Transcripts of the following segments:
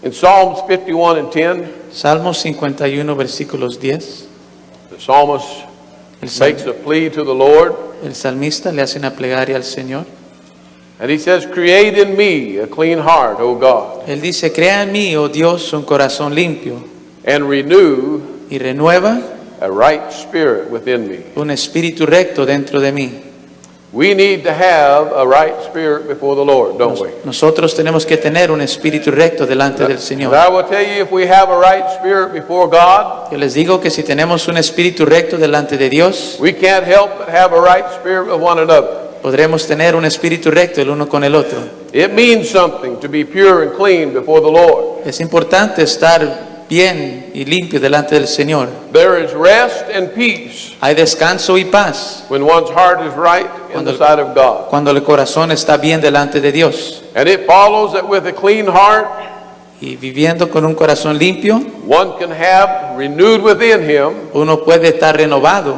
In Psalms 51:10, Salmos 51, versículos 10. the psalmist makes a plea to the Lord, El salmista le hace una plegaria al Señor. and he says, "Create in me a clean heart, O God, Él dice, crea en mí, oh Dios, un corazón limpio and renew y renueva a right spirit within me." un espíritu recto dentro de mí. We need to have a right spirit before the Lord, don't we? Nosotros tenemos que tener un espíritu recto delante del And Señor. I will tell you, if we have a right spirit before God, Yo les digo que si tenemos un espíritu recto delante de Dios, we can't help but have a right spirit with one another. podremos tener un espíritu recto el uno con el otro. It means something to be pure and clean before the Lord. Es importante estar bien y limpio delante del Señor. There is rest and peace Hay descanso y paz when one's heart is right in the sight of God. cuando el corazón está bien delante de Dios. And it follows that with a clean heart, Y viviendo con un corazón limpio, one can have renewed within him uno puede estar renovado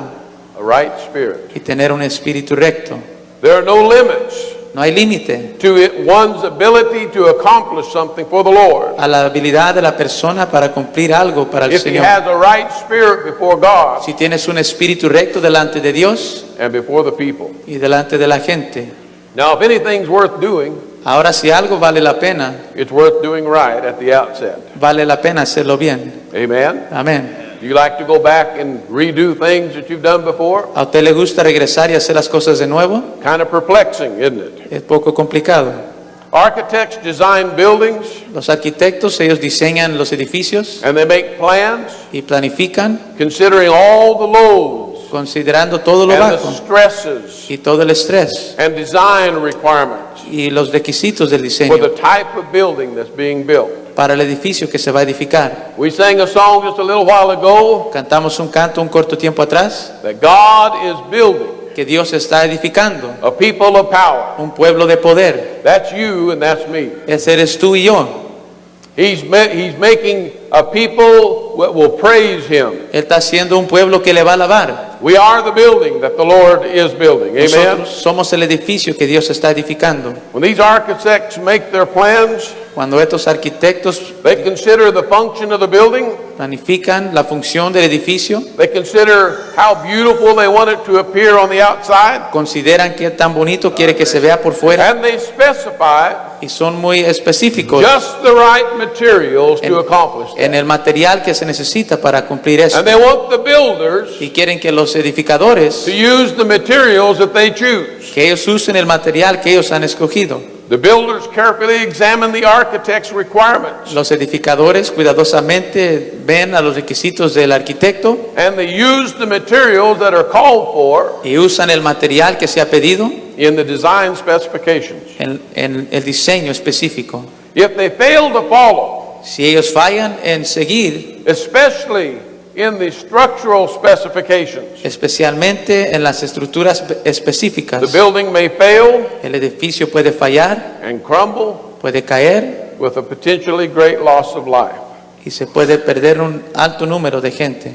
a right spirit. y tener un espíritu recto. There are no limits No hay límite to one's ability to accomplish something for the Lord. a la habilidad de la persona para cumplir algo para el If he Señor. has a right spirit before God Si tienes un espíritu recto delante de Dios and before the people. y delante de la gente. Now, if anything's worth doing, Ahora, si algo vale la pena, it's worth doing right at the outset. vale la pena hacerlo bien. Amen? Amén. Do you like to go back and redo things that you've done before? ¿A usted le gusta regresar y hacer las cosas de nuevo? Kind of perplexing, isn't it? Es poco complicado. Architects design buildings Los arquitectos, ellos diseñan los edificios and they make plans y planifican considering all the loads considerando todo lo and the bajo stresses y todo el estrés and design requirements y los requisitos del for diseño the type of building that's being built. para el edificio que se va a edificar. We sang a song just a little while ago Cantamos un canto un corto tiempo atrás that God is building que Dios está edificando a people of power. un pueblo de poder. That's you and that's me. Ese eres tú y yo. He's making a people that will praise Him. Él está haciendo un pueblo que le va a alabar. We are the building that the Lord is building. Amen? Nosotros somos el edificio que Dios está edificando. When these architects make their plans, Cuando estos arquitectos they consider the function of the building. planifican la función del edificio, They consider how beautiful they want it to appear on the outside. consideran qué tan bonito quiere que se vea por fuera And they specify y son muy específicos just the right materials to accomplish en that. el material que se necesita para cumplir eso. And they want the builders Y quieren que los edificadores, to use the materials that they choose. que ellos usen el material que ellos han escogido. The builders carefully examine the architect's requirements. Los edificadores cuidadosamente ven a los requisitos del arquitecto And they use the materials that are called for y usan el material que se ha pedido in the design specifications. en el diseño específico. If they fail to follow, Si ellos fallan en seguir, especially in the structural specifications, especialmente en las estructuras the específicas, building may fail el edificio puede fallar, and crumble puede caer with a potentially great loss of life. y se puede perder un alto número de gente.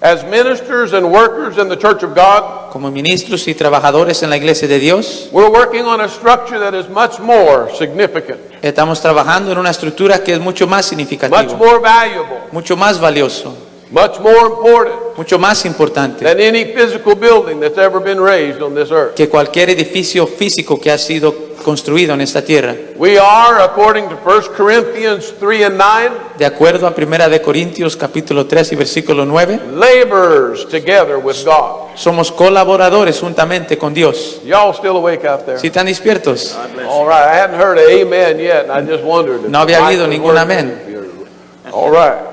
As ministers and workers in the Church of God, Como ministros y trabajadores en la iglesia de Dios, we're working on a structure that is much more significant, estamos trabajando en una estructura que es mucho más much significativa, more valuable, mucho más valioso, much more important mucho más importante than any physical building that's ever been raised on this earth. que cualquier edificio físico que ha sido construido en esta tierra. We are, according to 1 Corinthians 3 and 9, De acuerdo a 1 de Corintios capítulo 3 y versículo 9, laborers together with God. somos colaboradores juntamente con Dios. Y'all still awake out there? ¿Sí están despiertos? All right, I hadn't heard an amen yet, and I just wondered. if No había the habido mic was ningún working. amén. All right.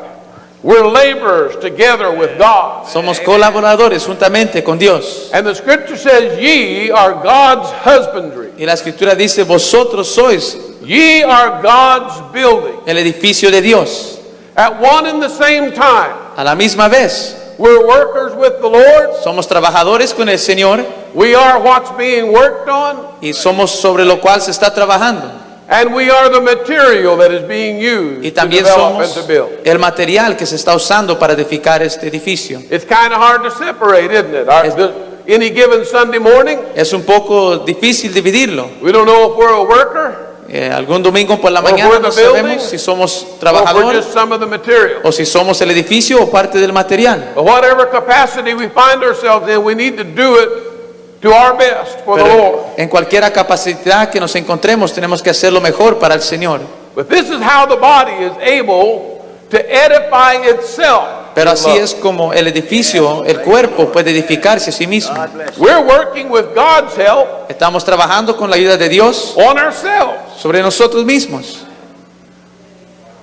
We're laborers together with God. Somos colaboradores juntamente con Dios. And the scripture says, ye are God's husbandry. Y la escritura dice, vosotros sois Ye are God's building. el edificio de Dios. At one and the same time, A la misma vez, we're workers with the Lord. somos trabajadores con el Señor We are what's being worked on. y somos sobre lo cual se está trabajando. And we are the material that is being used Y to también develop and somos to build. el material que se está usando para edificar este edificio. It's kind of hard to separate, isn't it? Any given Sunday morning, Es un poco difícil dividirlo. we don't know if we're a worker algún domingo por la Or mañana we're no the building, sabemos si somos or if we're trabajadores just some of the material. o si somos el edificio o parte del material. But whatever capacity we find ourselves in, we need to do it to our best for the Pero Lord. en cualquier capacidad que nos encontremos tenemos que hacer lo mejor para el Señor. But this is how the body is able to edify itself. Pero in así love. es como el edificio, el cuerpo puede edificarse a sí mismo. We're working with God's help Estamos trabajando con la ayuda de Dios on ourselves. sobre nosotros mismos.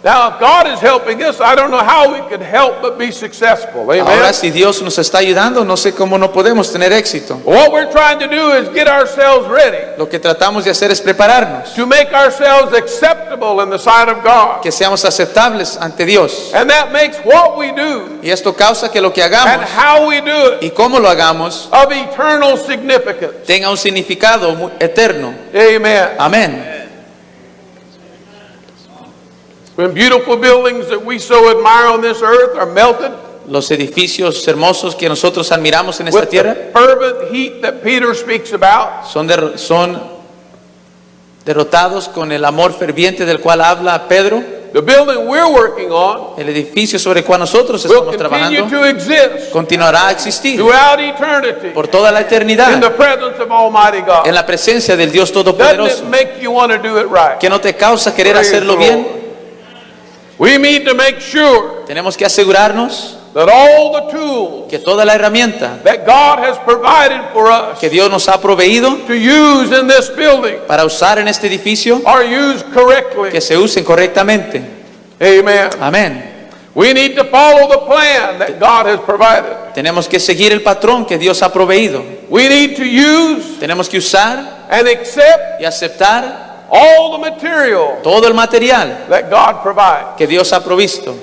Now, if God is helping us, I don't know how we could help but be successful. Amen. Ahora, si Dios nos está ayudando, no sé cómo no podemos tener éxito. What we're trying to do is get ourselves ready Lo que tratamos de hacer es prepararnos, to make ourselves acceptable in the sight of God. que seamos aceptables ante Dios. And that makes what we do Y esto causa que lo que and hagamos how we do it y cómo lo hagamos of eternal significance. tenga un significado eterno. Amen. Amén. When beautiful buildings that we so admire on this earth are melted Los edificios hermosos que nosotros admiramos en esta with tierra the fervent heat that Peter speaks about, son derrotados con el amor ferviente del cual habla Pedro. the building we're working on El edificio sobre el cual nosotros will estamos continue trabajando to exist continuará a existir throughout eternity por toda la in eternidad the presence of Almighty God. en la presencia del Dios Doesn't Todopoderoso. it make you want to do it right? Que no te causa querer Praise hacerlo the bien. Lord. We need to make sure Tenemos que asegurarnos that all the tools que toda la herramienta that God has provided for us que Dios nos ha proveído to use in this building para usar en este edificio, are used correctly. que se usen correctamente. Amen. Amén. We need to follow the plan that God has provided. Tenemos que seguir el patrón que Dios ha proveído. We need to use Tenemos que usar and accept y aceptar all the material todo el material that God provides. que Dios ha provisto.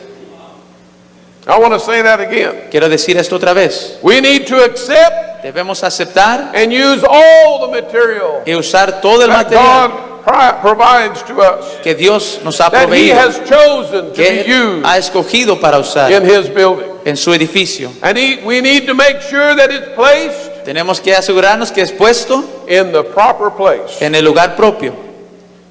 I want to say that again. Quiero decir esto otra vez. We need to accept Debemos aceptar and use all the material y usar todo el that material God provides to us, que Dios nos ha that He proveído, has chosen to que be Él used ha escogido para usar in His building. en su edificio. And we need to make sure that it's placed Tenemos que asegurarnos que es puesto in the proper place en el lugar propio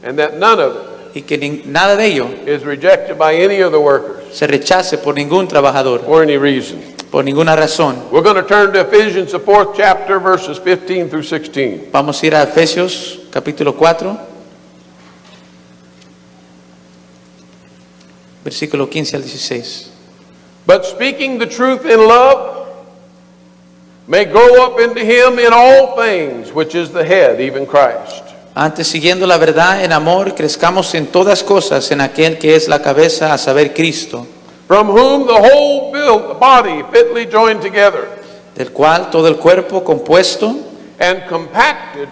and that none of it y que nada de ello is rejected by any of the workers se rechace por ningún trabajador, for any reason. por ninguna razón. We're going to turn to Ephesians, the 4th chapter, verses 15 through 16. Vamos a ir a Efesios capítulo 4, versículo 15 al 16. But speaking the truth in love may grow up into Him in all things, which is the head, even Christ. Antes, siguiendo la verdad en amor, crezcamos en todas cosas en aquel que es la cabeza, a saber, Cristo, From whom the whole body fitly joined together del cual todo el cuerpo compuesto and compacted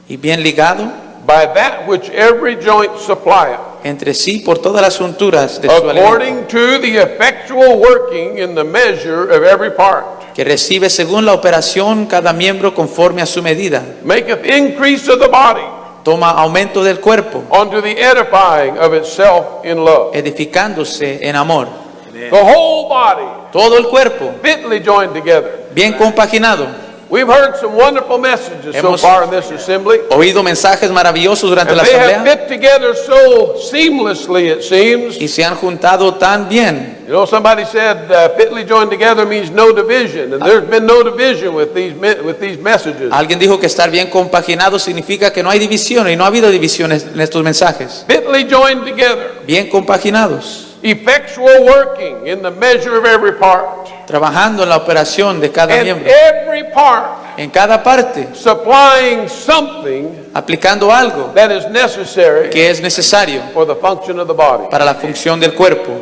y bien ligado by that which every joint supplieth, entre sí por todas las unturas de su alimento, according to the effectual working in the measure of every part, que recibe según la operación cada miembro conforme a su medida, maketh increase of the body toma aumento del cuerpo, unto the edifying of itself in love. edificándose en amor. The whole body Todo el cuerpo fitly joined together. bien compaginado. We've heard some wonderful messages so Hemos far in this assembly. Oído mensajes maravillosos durante And la they have asamblea fit together so seamlessly, it seems. y se han juntado tan bien. You know, somebody said fitly joined together means no division, and there's been no division with these messages. Alguien dijo que estar bien compaginado significa que no hay división y no ha habido divisiones en estos mensajes. Fitly joined together, Bien compaginados, effectual working in the measure of every part, trabajando en la operación de cada and miembro, every part en cada parte, supplying something aplicando algo that is necessary que es necesario for the function of the body. para la función del cuerpo.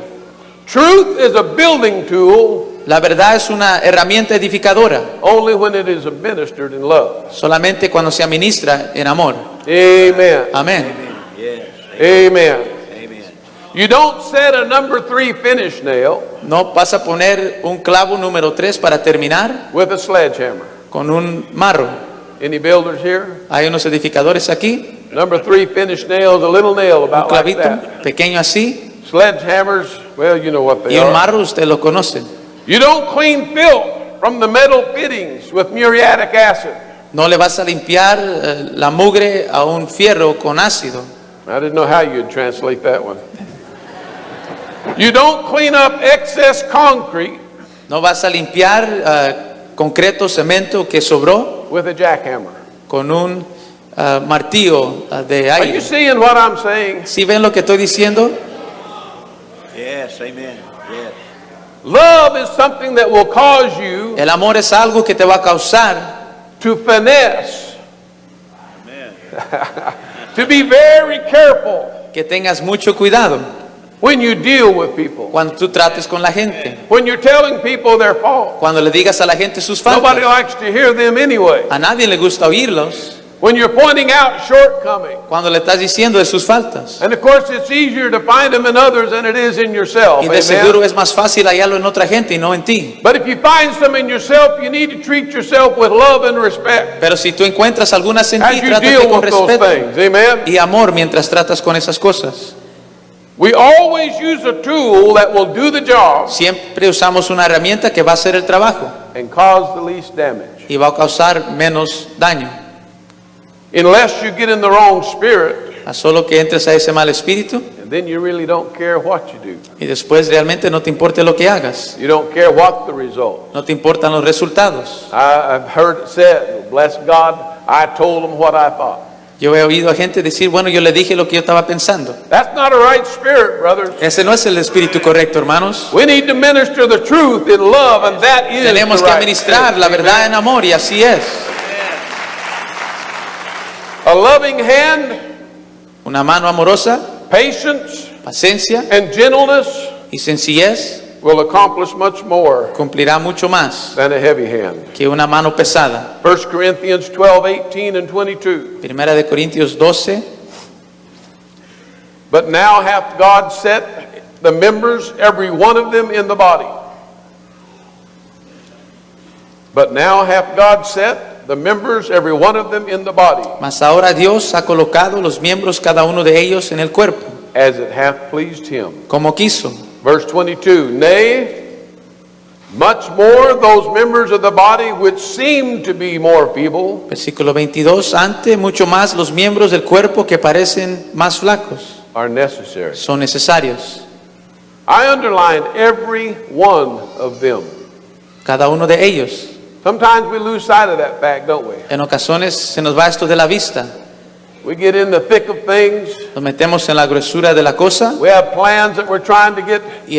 Truth is a building tool La verdad es una herramienta edificadora, only when it is administered in love. solamente cuando se administra en amor. Amen. Amén. Amen. You don't set a number 3 finish nail No vas a poner un clavo número 3 para terminar with a sledgehammer. con un marro. Any builders here? Hay unos edificadores aquí, Number 3 finish nail is a little nail un about like clavito that. pequeño así Sledgehammers, well, you know what they y un are. marro, ustedes lo conocen. You don't clean filth from the metal fittings with muriatic acid. No le vas a limpiar la mugre a un fierro con ácido. I didn't know how you'd translate that one. You don't clean up excess concrete No vas a limpiar concreto, cemento que sobró with a jackhammer. con un martillo de Are you aire. seeing what I'm saying? ¿Sí ven lo que estoy diciendo? Yes, amen. Yes. Love is something that will cause you El amor es algo que te va a causar to finesse, Amen. to be very careful que tengas mucho cuidado when you deal with people. cuando tú trates con la gente. When you're telling people their fault. Cuando le digas a la gente sus Nobody faltas. likes to hear them anyway. A nadie le gusta oírlos. When you're pointing out shortcomings. Cuando le estás diciendo de sus faltas. And of course it's easier to find them in others than it is in yourself. Y de Amen? seguro es más fácil hallarlo en otra gente y no en ti. But if you find some in yourself, you need to treat yourself with love and respect Pero si tú encuentras algunas en as ti, you trátate deal con with those respeto things. Amen? y amor mientras tratas con esas cosas. We always use a tool that will do the job Siempre usamos una herramienta que va a hacer el trabajo and cause the least damage. y va a causar menos daño. Unless you get in the wrong spirit, A solo que entres a ese mal espíritu and then you really don't care what you do. y después realmente no te importe lo que hagas. You don't care what the result. No te importan los resultados. I've heard it said, bless God, I told them what I thought. Yo he oído a gente decir, bueno, yo le dije lo que yo estaba pensando. That's not a right spirit, brothers. Ese no es el espíritu correcto, hermanos. We need to minister the truth in love, and that is Tenemos the que right administrar spirit. la verdad en amor y así es. A loving hand, Una mano amorosa, patience, paciencia and gentleness y sencillez will accomplish much more cumplirá mucho más than a heavy hand. que una mano pesada. 1 Corinthians 12:18 and 22. Primera de Corintios 12. But now hath God set the members, every one of them, in the body. But now hath God set the members, every one of them, in the body, Mas ahora Dios ha colocado los miembros, cada uno de ellos, en el cuerpo, as it hath pleased him. como quiso. Verse 22, nay, much more those members of the body which seem to be more feeble Versículo 22. Ante mucho más los miembros del cuerpo que parecen más flacos are necessary. son necesarios. I underline every one of them. Cada uno de ellos. Sometimes we lose sight of that fact, don't we? En ocasiones se nos va esto de la vista. We get in the thick of things. Nos metemos en la gruesura de la cosa We have plans that we're trying to get y,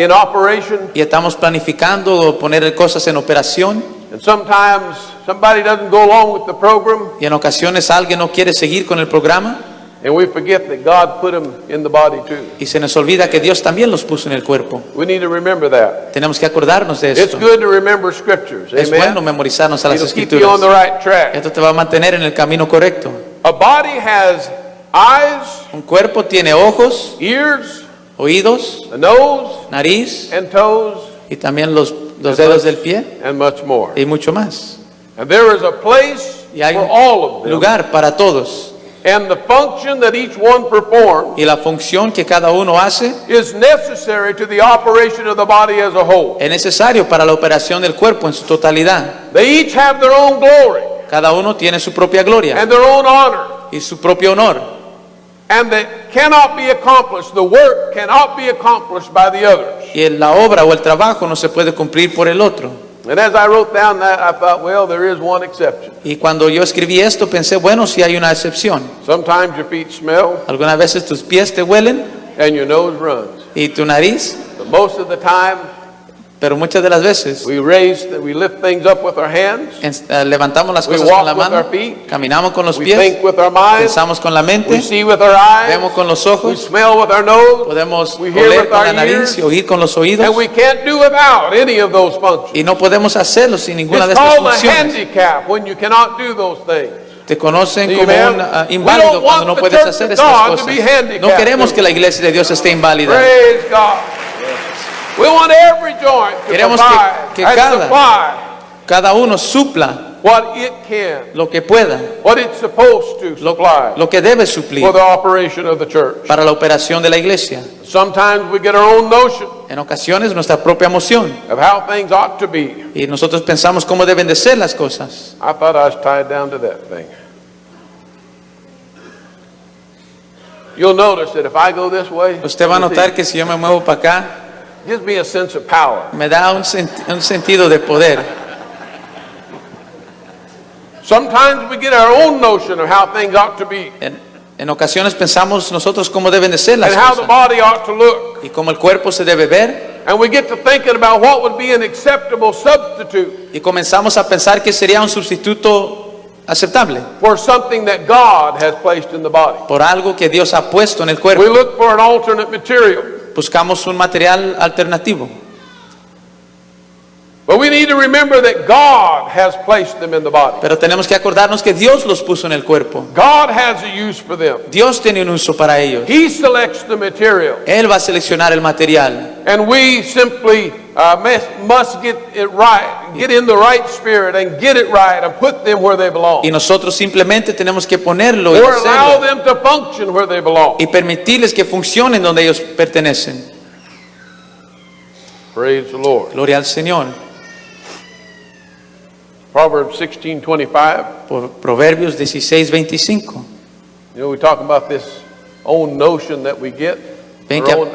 in operation. y estamos planificando poner cosas en operación. And sometimes somebody doesn't go along with the program, Y en ocasiones alguien no quiere seguir con el programa and we forget that God put them in the body too. y se nos olvida que Dios también los puso en el cuerpo. We need to remember that. Tenemos que acordarnos de It's esto. good to remember scriptures. Es bueno Amen. memorizarnos a las It'll keep you on the escrituras. right track. Esto te va a mantener en el camino correcto. A body has eyes, Un cuerpo tiene ojos, ears, oídos, a nose, nariz and toes, y también los dedos del pie and much more. y mucho más. And there is a place Y hay for un all of them. lugar para todos. And the function that each one performs Y la función que cada uno hace is necessary to the operation of the body as a whole. es necesario para la operación del cuerpo en su totalidad. They each have their own glory Cada uno tiene su propia gloria and their own honor. y su propio honor. And that cannot be accomplished. The work cannot be accomplished by the others. Y la obra o el trabajo no se puede cumplir por el otro. And as I wrote down that, I thought, well, there is one exception. Y cuando yo escribí esto pensé, bueno, si hay una excepción. Sometimes your feet smell Algunas veces tus pies te huelen and your nose runs. y tu nariz, But most of the time, pero muchas de las veces we lift things up with our hands. levantamos las We cosas con walk la with mano, our feet. caminamos con los We pies, think with our minds. pensamos con la We mente, see with our eyes. vemos con los We ojos, smell with our nose. podemos We hear oler with con our la nariz ears. y oír con los oídos And we can't do without any of those functions. y no podemos hacerlo sin ninguna de It's estas called a funciones. handicap when you cannot do those things. Te conocen See, como man? un We inválido don't cuando want no the puedes church hacer of estas God to cosas. be handicapped. No queremos que la iglesia de Dios esté inválida. Praise God. We want every joint to Queremos provide que and cada- supply Cada uno supla what it can, lo que pueda, what it's supposed to supply lo que debe suplir for the operation of the church. para la operación de la iglesia. Sometimes we get our own notion En ocasiones nuestra propia emoción of how things ought to be. y nosotros pensamos cómo deben de ser las cosas. I thought I was tied down to that thing. You'll notice that if I go this way, Usted va a notar que si yo me muevo para acá, it gives me a sense of power. me da un sentido de poder. Sometimes we get our own notion of how things ought to be En ocasiones pensamos nosotros cómo deben de ser las and how the cosas body ought to look. y cómo el cuerpo se debe ver, And we get to thinking about what would be an acceptable substitute y comenzamos a pensar que sería un sustituto aceptable for something that God has placed in the body. por algo que Dios ha puesto en el We cuerpo. look for an alternate material. Buscamos un material alternativo. But we need to remember that God has placed them in the body. Pero tenemos que acordarnos que Dios los puso en el cuerpo. God has a use for them. Dios tiene un uso para ellos. He selects the material. Él va a seleccionar el material. And we simply must get it right, get in the right spirit and get it right and put them where they belong. Y nosotros simplemente tenemos que ponerlo y Or allow hacerlo them to function where they belong. y permitirles que funcionen donde ellos pertenecen. Praise the Lord. Gloria al Señor. Proverbs 16:25. Por Proverbios 16:25. You know, we talk about this own notion that we get. Ven our que- own-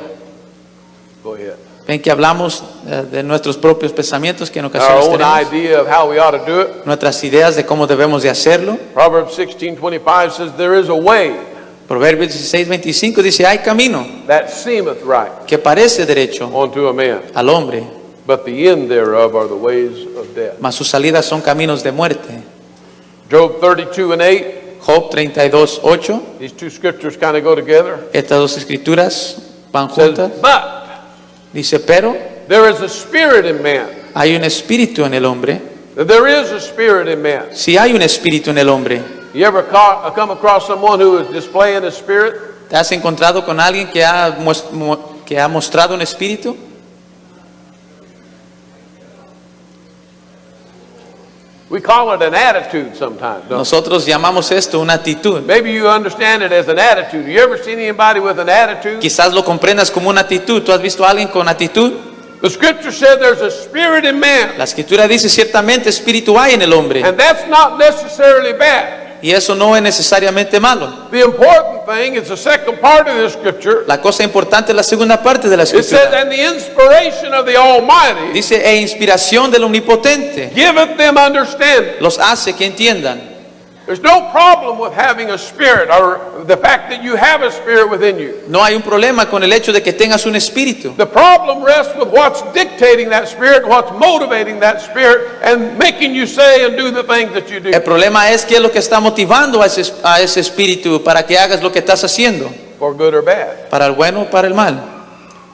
Go ahead. Ven que hablamos de nuestros propios pensamientos que en Our ocasiones own tenemos, idea of how we ought to do it. nuestras ideas de cómo debemos de hacerlo. Proverbs 16:25 says, "There is a way Proverbios 16:25 dice, hay camino that seemeth right que parece derecho unto a man, al hombre, but the end thereof are the ways of death." mas sus salidas son caminos de muerte. Job 32:8. Job 32:8. These two scriptures kind of go together. Estas dos escrituras van Says, juntas. "But Dice, pero there is a spirit in man." hay un espíritu en el hombre. There is a spirit in man. Si hay un espíritu en el hombre, You ever come across someone who is displaying a spirit? ¿te has encontrado con alguien que ha mostrado un espíritu? We call it an attitude sometimes, don't we? Nosotros llamamos esto una actitud. Maybe you understand it as an attitude. You ever seen anybody with an attitude? Quizás lo comprendas como una actitud. ¿Tú has visto a alguien con actitud? The scripture said there's a spirit in man, La escritura dice ciertamente espíritu hay en el hombre and that's not necessarily bad. y eso no es necesariamente malo. The important thing is the second part of the scripture. La cosa importante es la segunda parte de la It says, escritura. "And the inspiration of the Almighty Dice, e inspiración del omnipotente giveth them understanding." los hace que entiendan. There's no problem with having a spirit or the fact that you have a spirit within you. No hay un problema con el hecho de que tengas un espíritu. The problem rests with what's dictating that spirit, what's motivating that spirit, and making you say and do the things that you do. El problema es qué es lo que está motivando a ese espíritu para que hagas lo que estás haciendo, For good or bad. para el bueno o para el mal.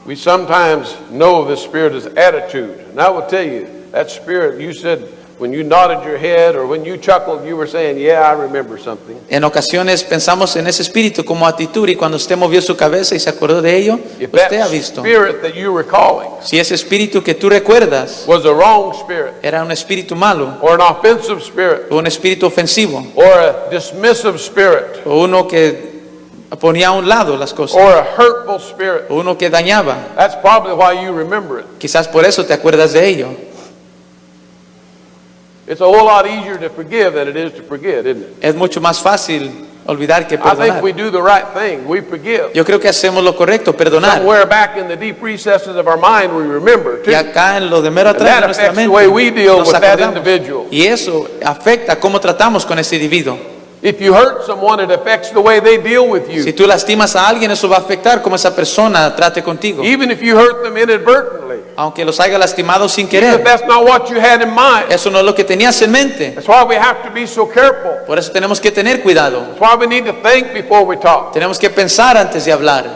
We sometimes know the spirit is attitude. And I will tell you, that spirit, you said, when you nodded your head or when you chuckled, you were saying, "Yeah, I remember something." En ocasiones pensamos en ese espíritu como actitud y cuando usted movió su cabeza y se acordó de ello, If usted ha that visto. spirit that you were calling Si ese espíritu que tú recuerdas was a wrong spirit, era un espíritu malo, or an offensive spirit, o un espíritu ofensivo, or a dismissive spirit, o uno que ponía a un lado las cosas, or a hurtful spirit, o uno que dañaba, that's probably why you remember it. quizás por eso te acuerdas de ello. It's a whole lot easier to forgive than it is to forget, isn't it? Es mucho más fácil olvidar que I think perdonar. we do the right thing. We forgive. Yo creo que hacemos lo correcto, perdonar. Somewhere back in the deep recesses of our mind, we remember too. Y acá en lo de mero And atrás that de nuestra affects the mente way we deal nos with that acordamos. individual. Y eso afecta cómo tratamos con ese individuo. If you hurt someone, it affects the way they deal with Si you. tú lastimas a alguien, eso va a afectar cómo esa persona trate contigo. Even if you hurt them inadvertently. Aunque los haya lastimado sin Even if querer. that's not what you had in mind. Eso no es lo que tenías en mente. That's why we have to be so careful. Por eso tenemos que tener cuidado. That's why we need to think before we talk. Tenemos que pensar antes de hablar.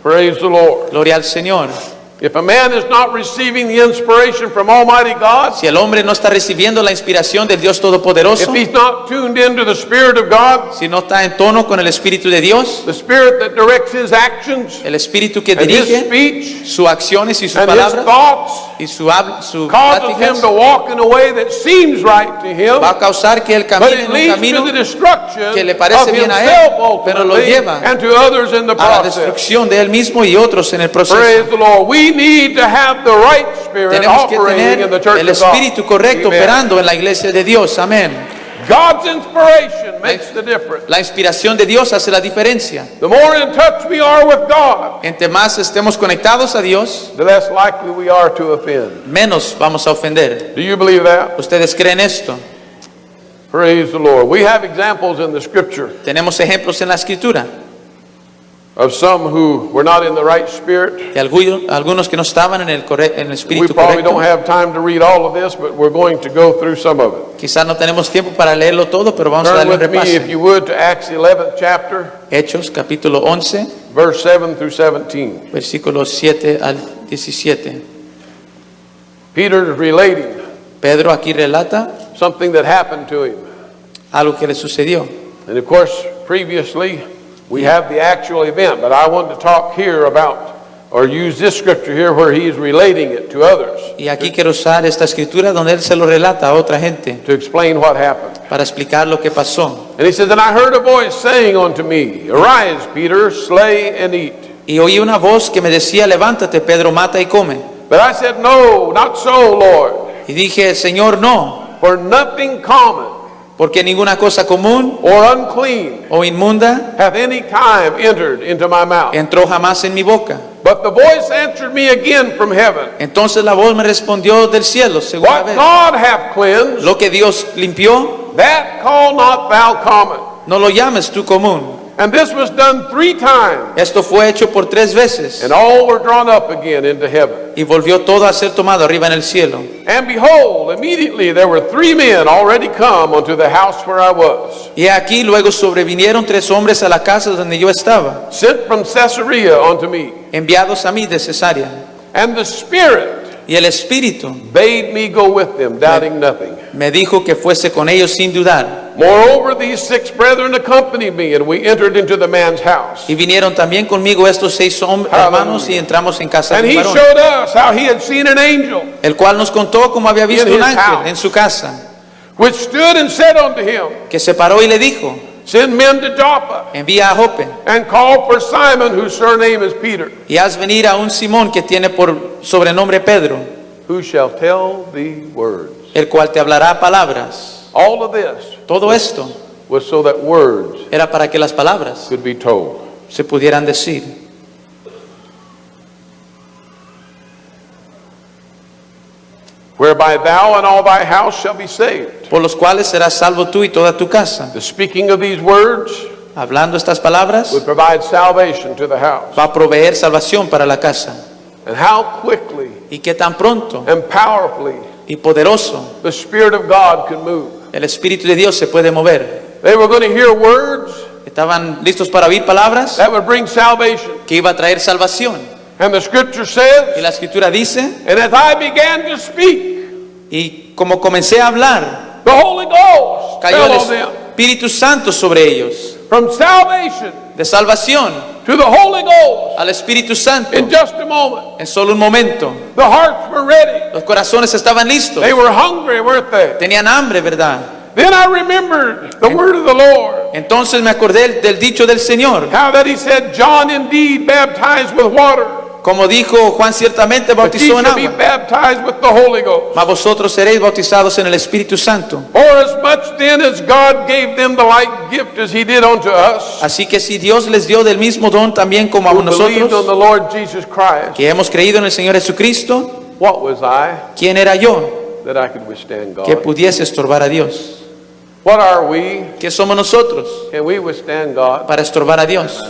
Praise the Lord. Gloria al Señor. If a man is not receiving the inspiration from Almighty God, Si el hombre no está recibiendo la inspiración del Dios if Todopoderoso, he's not tuned into the Spirit of God, si no está en tono con el Espíritu de Dios, the Spirit that directs his actions el Espíritu que and his dirige speech sus acciones y sus and his palabras thoughts, y sus causes him pláticas, to walk in a way that seems right to him, va a causar que él but camine it en un leads to camino the destruction que le parece of bien a himself él, pero lo ultimately lleva and to others in the a la process. destrucción de él mismo y otros en el Praise proceso. the Lord. We need to have the right spirit Tenemos que operating in the tener church el of God. Espíritu correcto Amen. operando en la iglesia de Dios. Amén. God's inspiration makes the difference. La inspiración de Dios hace la diferencia. The more in touch we are with God, Entre más estemos conectados a Dios, the less likely we are to offend. menos vamos a ofender. Do you believe that? ¿Ustedes creen esto? Praise the Lord. We have examples in the scripture Tenemos ejemplos en la Escritura of some who were not in the right spirit. de algunos que no estaban en el We espíritu probably don't correcto. have time to read all of this, but we're going to go through some of it. Quizás no tenemos tiempo para leerlo todo, pero vamos a Turn darle un with me, repaso. if you would, to Acts 11th chapter, Hechos capítulo 11, verse 7 through 17. versículos 7 al 17. Peter is relating Pedro aquí relata something that happened to him. algo que le sucedió. And of course, previously, we have the actual event, but I want to talk here about, or use this scripture here where he is relating it to others, Y aquí quiero usar esta escritura donde él se lo relata a otra gente to explain what happened. para explicar lo que pasó. And he says, and I heard a voice saying unto me, Arise, Peter, slay and eat. Y oí una voz que me decía, levántate, Pedro, mata y come. But I said, No, not so, Lord, Y dije, Señor, no, for nothing common porque ninguna cosa común or unclean o inmunda hath any time entered into my mouth. entró jamás en mi boca. But the voice answered me again from heaven, Entonces la voz me respondió del cielo, segunda What vez. God hath cleansed, Lo que Dios limpió, that call not thou common. no lo llames tú común. And this was done 3 times, Esto fue hecho por 3 veces. and all were drawn up again into heaven. Y volvió todo a ser tomado arriba en el cielo. And behold, immediately there were 3 men already come unto the house where I was, Y aquí luego sobrevinieron 3 hombres a la casa donde yo estaba, sent from Caesarea unto me. enviados a mí de Cesarea. And the Spirit Y el Espíritu bade me go with them, doubting nothing. me dijo que fuese con ellos sin dudar. Moreover, these 6 brethren accompanied me, and we entered into the man's house. Y vinieron también conmigo estos 6 hermanos y entramos en casa And de he un varón, showed us how he had seen an angel, el cual nos contó cómo había visto In un his ángel house. en su casa, which stood and said unto him, que se paró y le dijo, Send men to Joppa, envía a Jope and call for Simon, whose surname is Peter, y haz venir a un Simón que tiene por sobrenombre Pedro, who shall tell thee words. el cual te hablará palabras. All of this Todo esto was so that words era para que las palabras could be told. se pudieran decir. Whereby thou and all thy house shall be saved. Por los cuales serás salvo tú y toda tu casa. The speaking of these words Hablando estas palabras, would provide salvation to the house. va a proveer salvación para la casa. And how quickly Y que tan pronto and powerfully y poderoso the Spirit of God could move. el Espíritu de Dios se puede mover. They were going to hear words Estaban listos para oír palabras that would bring salvation. que iba a traer salvación. And the scripture Y says, la Escritura dice, and as I began to speak, y como comencé a hablar, the Holy Ghost cayó fell el on them. Espíritu Santo sobre ellos. From salvation De salvación to the Holy Ghost al Espíritu Santo in just a moment. en solo un momento. The hearts were ready. Los corazones estaban listos. They were hungry, weren't they? Tenían hambre, ¿verdad? Then I remembered the word of the Lord. Entonces me acordé del dicho del Señor. How that he said, John indeed baptized with water, Como dijo Juan, ciertamente but ye bautizó en shall be agua, baptized with the Holy Ghost. mas vosotros seréis bautizados en el Espíritu Santo. For as much then as God gave them the like gift as he did unto us, Así que si Dios les dio del mismo don también como a who believed on nosotros, the Lord Jesus Christ, que hemos creído en el Señor Jesucristo, what was I ¿quién era yo that I could withstand que God? pudiese estorbar a Dios? What are we? ¿Qué somos nosotros Can we withstand God? para estorbar a Dios?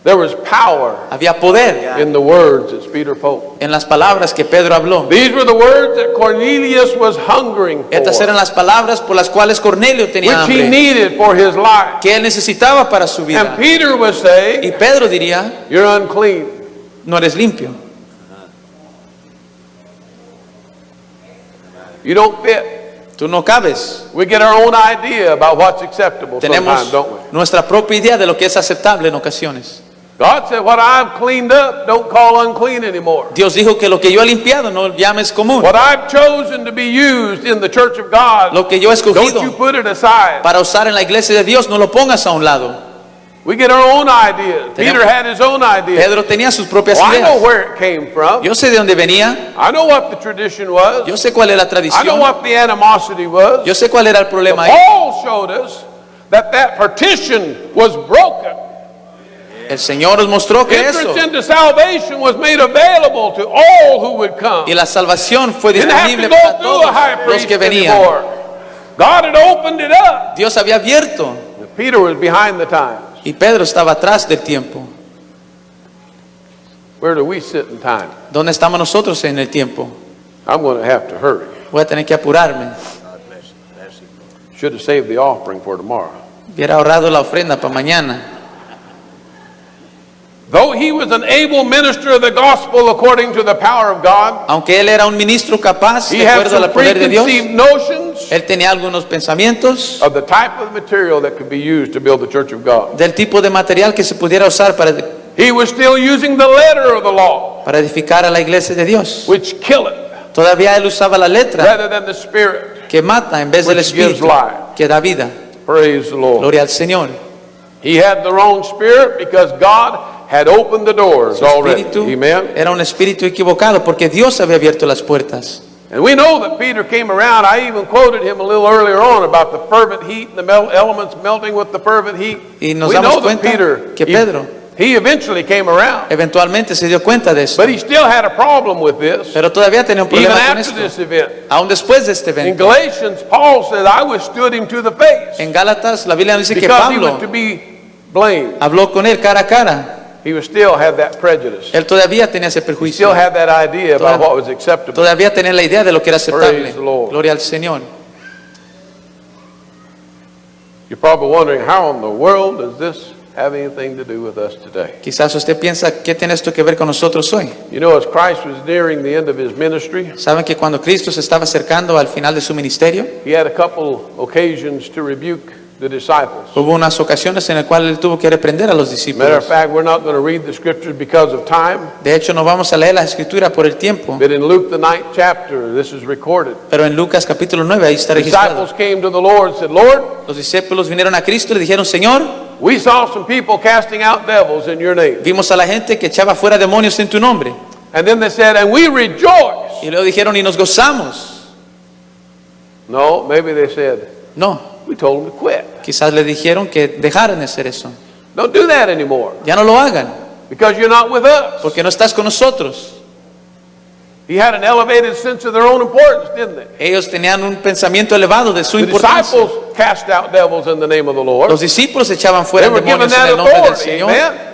There was power Había poder in the words that Peter spoke. en las palabras que Pedro habló. These were the words that Cornelius was hungering Estas eran for, las palabras por las cuales Cornelio tenía which he hambre, needed for his life. que él necesitaba para su vida. And Peter was saying, Y Pedro diría, you're unclean. no eres limpio, You don't fit. tú no cabes. We get our own idea about what's acceptable sometimes, Tenemos don't we? nuestra propia idea de lo que es aceptable en ocasiones. God said, what I've cleaned up, don't call unclean anymore. Dios dijo que lo que yo he limpiado no llames común. What I've chosen to be used in the church of God, Lo que yo he don't you escogido put it aside. para usar en la iglesia de Dios, no lo pongas a un lado. We get our own ideas. Peter had his own ideas. Pedro tenía sus propias Well, I know ideas. where it came from. Yo sé de dónde venía, I know what the tradition was. yo sé cuál era la I know tradición, what the animosity was. yo sé cuál era el But problema ahí. Paul showed us that partition was broken. El Señor nos mostró que eso, Entrance into salvation was made available to all who would come. y la salvación fue Didn't have to disponible go para through a high todos los priest que venían. anymore. God had opened it up. Dios había abierto Peter was behind the times. y Pedro estaba atrás del tiempo. Where do we sit in time? ¿Dónde estamos nosotros en el tiempo? I'm going to have to hurry. Voy a tener que apurarme. God bless him. Should have saved the offering for tomorrow. Hubiera ahorrado la ofrenda para mañana. Though he was an able minister of the gospel according to the power of God, Aunque él era un ministro capaz, he de had acuerdo al some poder de Dios, preconceived notions él tenía algunos pensamientos of the type of material that could be used to build the church of God. del tipo de material que se pudiera usar He was still using the letter of the law, para edificar a la iglesia de Dios. which killeth, Todavía él usaba la letra rather than the spirit. que mata en vez del Which gives espíritu life. que da vida. Praise the Lord. Gloria al Señor. He had the wrong spirit because God had opened the doors Su already. espíritu Amen. era un espíritu equivocado porque Dios había abierto las puertas. And we know that Peter came around. I even quoted him a little earlier on about the fervent heat and the elements melting with the fervent heat. Y nos We damos know that cuenta Peter, que Pedro he eventually came around. eventualmente se dio cuenta de eso, But he still had a problem with this, pero todavía tenía un even problema con after esto. this event. Aún después de este In evento. Galatians, Paul said, I withstood him to the face En Gálatas la Biblia dice que because he was Pablo to be blamed. habló con él cara a cara. He was still had that prejudice. Él todavía tenía ese He still prejuicio. had that idea about Todavía- what was acceptable. Todavía tenía la idea de lo que era aceptable. Praise the Lord. Gloria al Señor. You're probably wondering, how in the world does this have anything to do with us today? Quizás usted piensa, ¿qué tiene esto que ver con nosotros hoy? You know, as Christ was nearing the end of his ministry, ¿Saben que cuando Cristo se estaba acercando al final de su ministerio, he had a couple occasions to rebuke the disciples. hubo unas ocasiones en las cuales él tuvo que reprender a los Matter of discípulos? fact, we're not going to read the scriptures because of time, De hecho, no vamos a leer la escritura por el tiempo, but in Luke, the 9th chapter, this is recorded. pero en Lucas capítulo 9 ahí está The registrado. disciples came to the Lord and said, Lord, Los discípulos vinieron a Cristo y le dijeron, Señor, we saw some people casting out devils in your name. vimos a la gente que echaba fuera demonios en tu nombre. And then they said, and we rejoice. Y luego dijeron, y nos gozamos. No, maybe they said, No, we told them to quit. quizás le dijeron que dejaran de hacer eso. Don't do that anymore Ya no lo hagan, because you're not with us. porque no estás con nosotros. He had an elevated sense of their own importance, didn't they? Ellos tenían un pensamiento elevado de su The importancia. disciples cast out devils in the name of the Lord. Los discípulos echaban They fuera were given demonios en that el nombre del authority. Señor, Amen.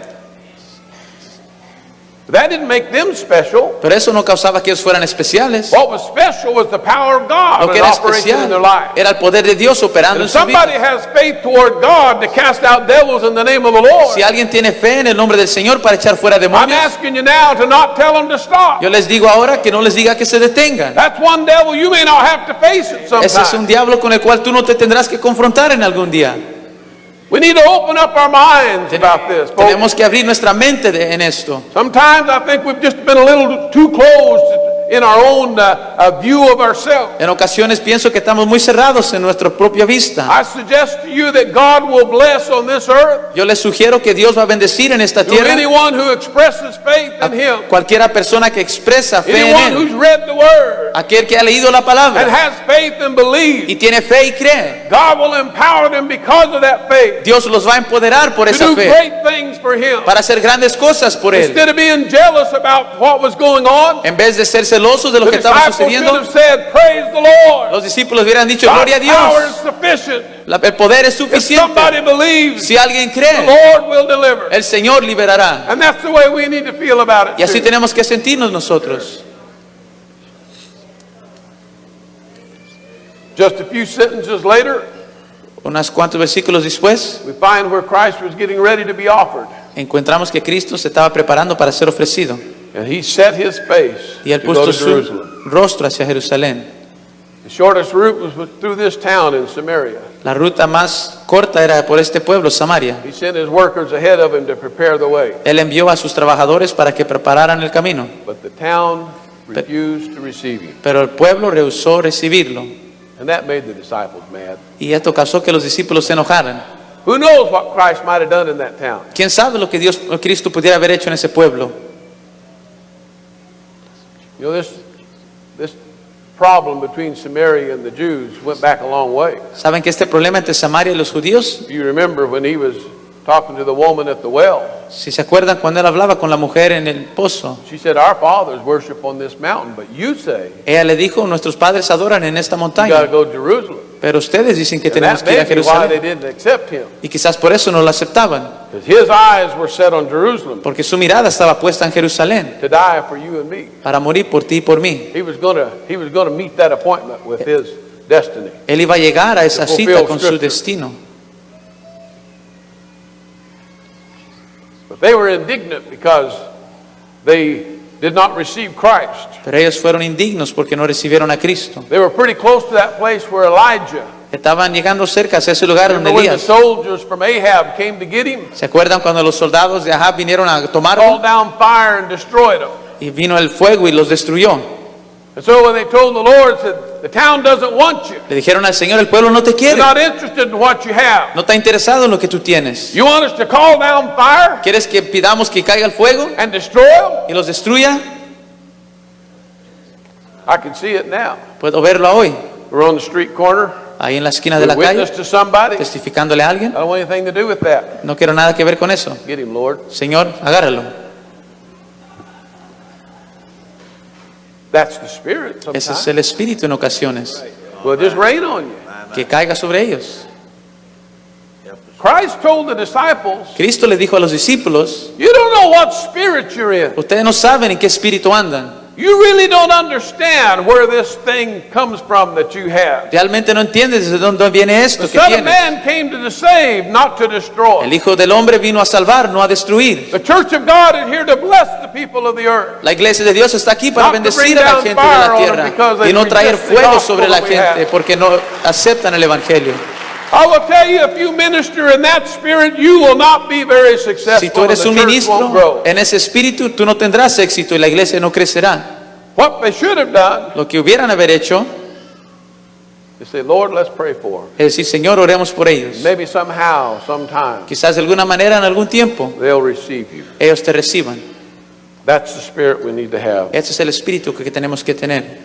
That didn't make them special. pero eso no causaba que ellos fueran especiales. What was special was the power of God Lo que in era operation in especial their life. era el poder de Dios operando And en if su somebody vida. has faith toward God to cast out devils in the name of the Lord, Si alguien tiene fe en el nombre del Señor para echar fuera I'm demonios, asking you now to not tell them to stop. yo les digo ahora que no les diga que se detengan. That's one devil you may not have to face it Ese es un sometimes. diablo con el cual tú no te tendrás que confrontar en algún día. We need to open up our minds about this, folks. Tenemos que abrir nuestra mente en esto. Sometimes I think we've just been a little too closed in our own view of ourselves. En ocasiones pienso que estamos muy cerrados en nuestra propia vista. I suggest to you that God will bless on this earth Yo les sugiero que Dios va a bendecir en esta to tierra anyone who expresses faith in Him, a cualquiera persona que expresa fe en anyone who's Él, read the Word aquel que ha leído la and palabra has faith and believes. y tiene fe y cree. God will empower them because of that faith Dios los va a empoderar por to esa do fe great things for Him. para hacer grandes cosas por Él. Instead of being jealous about what was going on, En vez de ser celosos de lo the que estaba disciples should sucediendo, have said, praise the Lord. los discípulos hubieran dicho, God's gloria a power is Dios, sufficient. el poder es If somebody suficiente. believes, Si alguien the cree, Lord will deliver. el Señor liberará. And that's the way we need to feel about it Y así too. tenemos que sentirnos nosotros. Just a few sentences later, Unos cuantos versículos después, we find where Christ was getting ready to be offered. encontramos que Cristo se estaba preparando para ser ofrecido. And He set His face Y él to go puso to su Jerusalem. rostro hacia Jerusalén. The shortest route was through this town in Samaria. La ruta más corta era por este pueblo, Samaria. He sent His workers ahead of Him to prepare the way. Él envió a sus trabajadores para que prepararan el camino, But the town refused to receive Him. pero el pueblo rehusó recibirlo. And that made the disciples mad. Y esto causó que los discípulos se enojaran. Who knows what Christ might have done in that town? ¿Quién sabe lo que Cristo pudiera haber hecho en ese pueblo? You know, this problem between Samaria and the Jews went back a long way. ¿Saben que este problema entre Samaria y los judíos? If you remember when he was talking to the woman at the well, Si se acuerdan cuando él hablaba con la mujer en el pozo, she said, our fathers worship on this mountain, but you say ella le dijo, nuestros padres adoran en esta you got montaña, to go to Jerusalem. pero ustedes dicen que And tenemos that que ir a may be why they Jerusalén. didn't accept him. Y quizás por eso no lo aceptaban, Because his eyes were set on Jerusalem porque su mirada estaba puesta en Jerusalén to die for you and me. para morir por ti y por mí. He was gonna meet that appointment with his destiny. Él iba a llegar a esa To fulfill cita con su Scripture. destino. But they were indignant because they did not receive Christ. Pero ellos fueron indignos porque no recibieron a Cristo. They were pretty close to that place where Elijah, Estaban llegando cerca hacia ese lugar donde remember when the Elías. soldiers from Ahab came to get him, ¿Se acuerdan cuando los soldados de Ahab vinieron a called tomarlo? down fire and destroyed them. Y vino el fuego y los destruyó. And so when they told the Lord, said, the town doesn't want you. Le dijeron al Señor, el pueblo no te They're quiere. not interested in what you have. No está interesado en lo que tú tienes. You want us to call down fire ¿Quieres que pidamos que caiga el fuego and destroy them? y los destruya? I can see it now. Puedo verlo hoy, We're on the street corner. ahí en la esquina We de la witness calle, to somebody. I testificándole a alguien. don't want anything to do with that. No quiero nada que ver con eso. Get him, Lord. Señor, agárralo. That's the Spirit Ese es sometimes. el espíritu en ocasiones. Will just rain on you. Que caiga sobre ellos. Christ told the disciples, Cristo le dijo a los discípulos, you don't know what spirit you're in. ustedes no saben en qué espíritu andan. You really don't understand where this thing comes from that you have. Realmente no entiendes de dónde viene The esto que Son of tienes. Man came to save, not to destroy. El Hijo del Hombre vino a salvar, no a destruir. The church of God is here to bless the people of the earth. La iglesia de Dios está aquí para Not to bendecir bring a la down gente de fire la on them tierra because they y no traer reject the fuego gospel sobre la that we gente have. porque no aceptan el Evangelio. I will tell you, if you minister in that spirit, you will not be very successful. Si tú and eres the un church ministro won't grow. en ese espíritu, tú no tendrás éxito y la iglesia no crecerá. What they should have done Lo que hubieran haber hecho is say, Lord, let's pray for them. es decir, Señor, oremos por ellos. Maybe somehow, sometime, Quizás de alguna manera, en algún tiempo, they'll receive you. ellos te reciban. That's the spirit we need to have. Ese es el espíritu que tenemos que tener.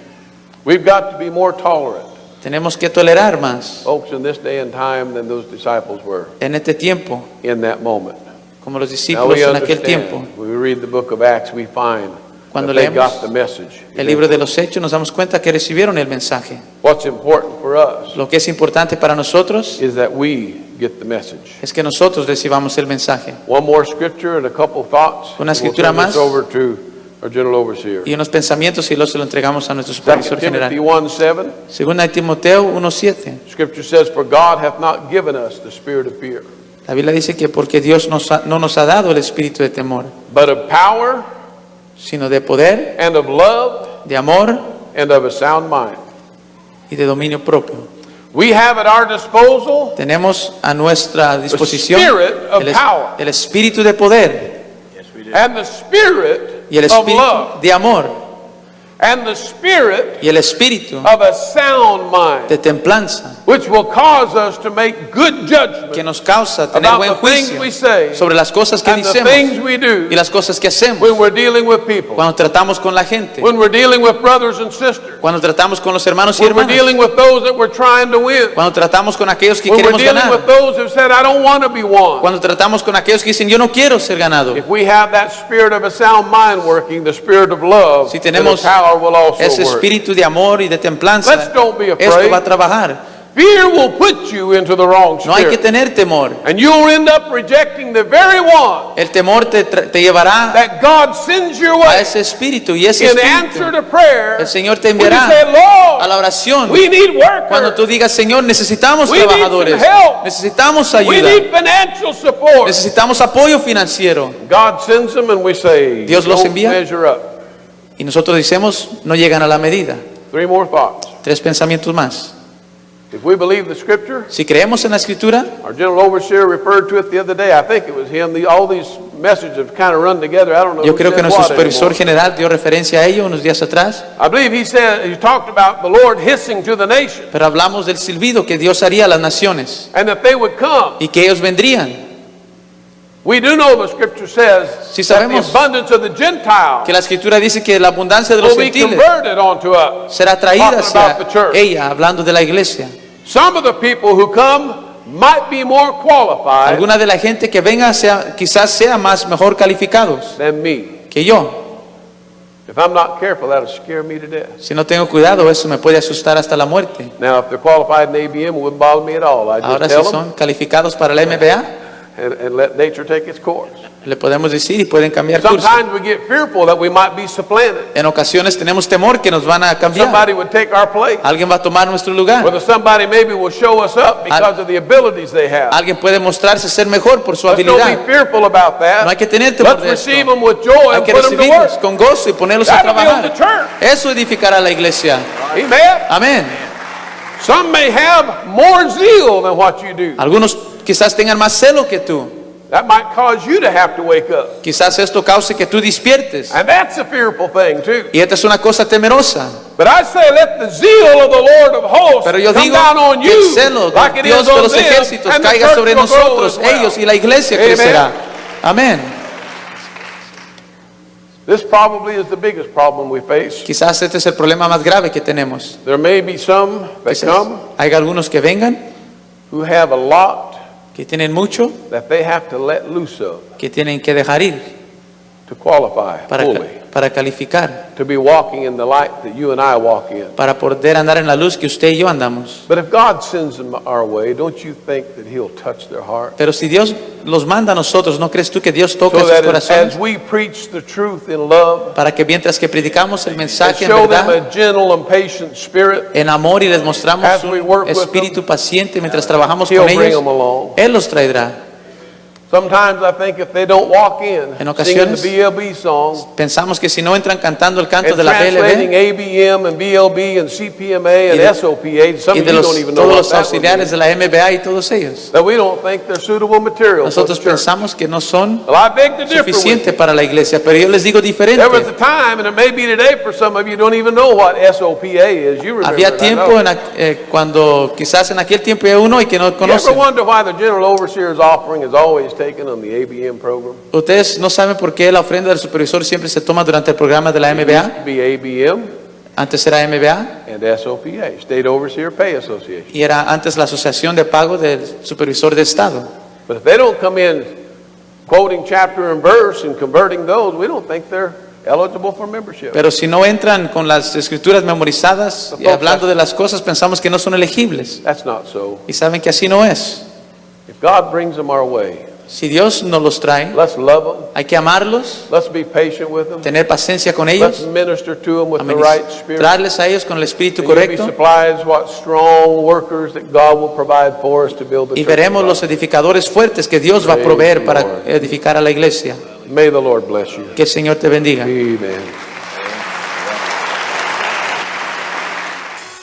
We've got to be more tolerant, Tenemos que tolerar más folks, in this day and time than those disciples were en este tiempo, in that moment. como los Now discípulos we en aquel tiempo. understand. When we read the book of Acts, we find Cuando that they leemos got the message. el libro de los Hechos, nos damos cuenta que recibieron el mensaje. What's important for us Lo que es importante para nosotros is that we get the message. es que nosotros recibamos el mensaje. One more scripture and a couple thoughts. Una and we'll escritura turn this más. over to our general overseer. Y unos pensamientos y los se lo entregamos a nuestro 2 supervisor Timothy general. 1:7. Segunda de Timoteo 1:7. Scripture says, "For God hath not given us the spirit of fear, La Biblia dice que porque Dios no nos ha dado el espíritu de temor, but of power sino de poder, and of love de amor and of a sound mind." y de dominio propio. We have at our disposal Tenemos a nuestra disposición spirit of el, power. el espíritu de poder Yes, we do. and the spirit y el of espíritu love de amor and the spirit y el espíritu of a sound mind, de templanza which will cause us to make good que judgment nos causa tener about buen the things juicio we say sobre las cosas que and the decimos things we do y las cosas que hacemos when we're dealing with people, cuando tratamos con la gente, when we're dealing with brothers and sisters, cuando tratamos con los hermanos y when we're hermanas, dealing with those that we're trying to win, cuando tratamos con aquellos que when we're queremos dealing with ganar, those who said, "I don't want to be one." cuando tratamos con aquellos que dicen yo no quiero ser ganado. If we have that spirit of a sound mind working, the spirit of love, Si then tenemos the power will also ese work. espíritu de amor y de templanza, Let's don't be esto afraid. va a trabajar. Fear will put you into the wrong No hay que spirit. tener temor. And you'll end up rejecting the very one El temor te llevará that God sends your a way. ese espíritu y ese In answer espíritu to prayer, el Señor te when you enviará say, a la "Lord, oración. we need Cuando tú workers, digas, Señor, necesitamos We need trabajadores, some help. necesitamos we ayuda, need financial support," necesitamos apoyo financiero. God sends them and we say, Dios los "Don't envía. measure up." Y nosotros decimos, no llegan a la medida. 3 more thoughts. 3 pensamientos más. If we believe the scripture, Si creemos en la Escritura, our general overseer referred to it the other day. I think it was him. All these message have kind of run together. I don't know Yo who creo que said nuestro what supervisor anymore. general dio referencia a ello unos días atrás, I believe he talked about the Lord hissing to the nation, pero hablamos del silbido que Dios haría a las naciones and that they would come. y que ellos vendrían. We do know the scripture says Sí that the sabemos abundance of the Gentiles Que la escritura dice que la abundancia de los will be gentiles converted onto us. será traída Talking about the hacia church. ella, hablando de la iglesia. Some of the people who come might be more qualified Alguna de la gente que venga quizás sea mejor calificados than me. que yo. If I'm not careful, that'll scare me to death. Si no tengo cuidado, eso me puede asustar hasta la muerte. Now, if they're qualified in ABM, it wouldn't bother me at all. I just Ahora, si tell them son calificados para la MBA, and let nature take its course. le podemos decir y pueden cambiar curso. Sometimes we get fearful that we might be supplanted. En ocasiones tenemos temor que nos van a cambiar. Somebody would take our place. Alguien va a tomar nuestro lugar. Whether somebody maybe will show us up because of the abilities they have. Alguien puede mostrarse ser mejor por su Let's don't habilidad. be fearful about that. No hay que tener temor Let's de esto. receive them with joy Hay and que put them to recibirlos work. con gozo y ponerlos a That'll build the trabajar. church. Eso edificará la iglesia. Amen. Amén. Some may have more zeal than what you do. Algunos quizás tengan más celo que tú. That might cause you to have to wake up. Quizás esto cause que tú despiertes. And that's a fearful thing too. Y esta es una cosa temerosa. But I say let the zeal of the Lord of hosts Pero yo come digo down on que el you celo like de it Dios is de on los them, ejércitos and the caiga church sobre will grow nosotros, as well. ellos y la iglesia Amen. crecerá. Amén. This probably is the biggest problem we face. Quizás este es el problema más grave que tenemos. There may be some that Quizás come hay algunos que vengan, who have a lot que tienen mucho, that they have to let loose of que tienen que dejar ir to qualify fully, para calificar, to be walking in the light that you and I walk in. para poder andar en la luz que usted y yo andamos. But if God sends them our way, don't you think that He'll touch their heart? Pero si Dios los manda a nosotros, ¿no crees tú que Dios toca So sus that corazones? as we preach the truth in love, Para que mientras que predicamos el and mensaje en show them verdad, a gentle and patient spirit, en amor y les mostramos As we work un with espíritu paciente mientras trabajamos He'll con bring ellos, them along. Él los traerá. Sometimes I think if they don't walk in En singing ocasiones, the BLB song Pensamos que si no entran cantando el canto and de la translating BLB ABM and BLB and CPMA and Y de- SOPA, some y of de you don't even know todos what los that would auxiliares be, de la MBA y todos ellos, that we don't think they're suitable material for the nosotros church. pensamos que no son Well, I beg to differ with suficientes you. para la iglesia, pero yo les digo diferente. There was a time, and it may be today for some of you, don't even know what SOPA is. You remember Había it, I tiempo know. cuando quizás en aquel tiempo hay uno y que no You ever conocen. wonder why the general overseer's offering is always taken on the ABM program? Ustedes no saben por qué la ofrenda del supervisor siempre se toma durante el programa de la It used MBA. to be ABM Antes era MBA and SOPA, State Overseer Pay Association. y era antes la asociación de pago del supervisor de estado. But if they don't come in quoting chapter and verse and converting those, we don't think they're eligible for membership. Pero si no entran con las escrituras memorizadas y hablando de las cosas, pensamos que no son elegibles. That's not so. Y saben que así no es. If God brings them our way, Si Dios nos los trae, let's love them. hay que amarlos, Let's be patient with them. tener paciencia con Let's ellos, minister to them with the right spirit. administrarles a ellos con el espíritu And you'll be correcto. surprised what strong workers that God will provide for us to build the Y church. veremos of los God. edificadores fuertes que Dios va a Praise proveer the para Lord. edificar a la iglesia. May the Lord bless you. Que el Señor te bendiga. Amen.